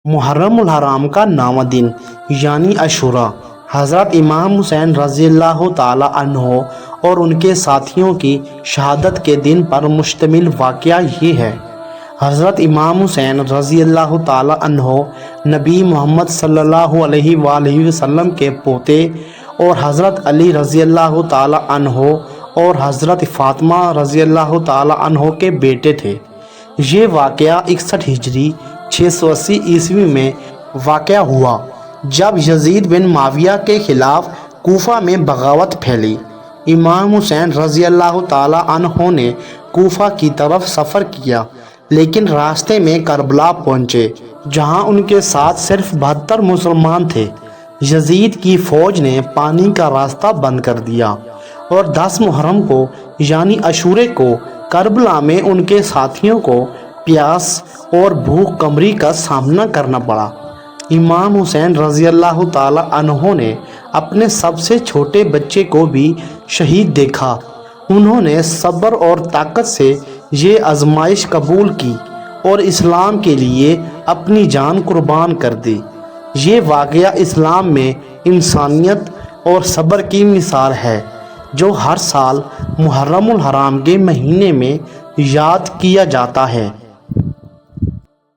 محرم الحرام کا نامہ دن یعنی عاشوراء حضرت امام حسین رضی اللہ تعالی عنہ اور ان کے ساتھیوں کی شہادت کے دن پر مشتمل واقعہ یہ ہے۔ حضرت امام حسین رضی اللہ تعالی عنہ نبی محمد صلی اللہ علیہ وآلہ وسلم کے پوتے اور حضرت علی رضی اللہ تعالی عنہ اور حضرت فاطمہ رضی اللہ تعالی عنہ کے بیٹے تھے۔ یہ واقعہ 61 ہجری 680 عیسوی میں واقع ہوا جب یزید بن معاویہ کے خلاف کوفہ میں بغاوت پھیلی۔ امام حسین رضی اللہ تعالی عنہ نے کوفہ کی طرف سفر کیا لیکن راستے میں کربلا پہنچے جہاں ان کے ساتھ صرف 72 مسلمان تھے۔ یزید کی فوج نے پانی کا راستہ بند کر دیا اور 10 محرم کو یعنی عاشورے کو کربلا میں ان کے ساتھیوں کو پیاس اور بھوک کمری کا سامنا کرنا پڑا۔ امام حسین رضی اللہ تعالی عنہ نے اپنے سب سے چھوٹے بچے کو بھی شہید دیکھا۔ انہوں نے صبر اور طاقت سے یہ آزمائش قبول کی اور اسلام کے لیے اپنی جان قربان کر دی۔ یہ واقعہ اسلام میں انسانیت اور صبر کی مثال ہے جو ہر سال محرم الحرام کے مہینے میں یاد کیا جاتا ہے۔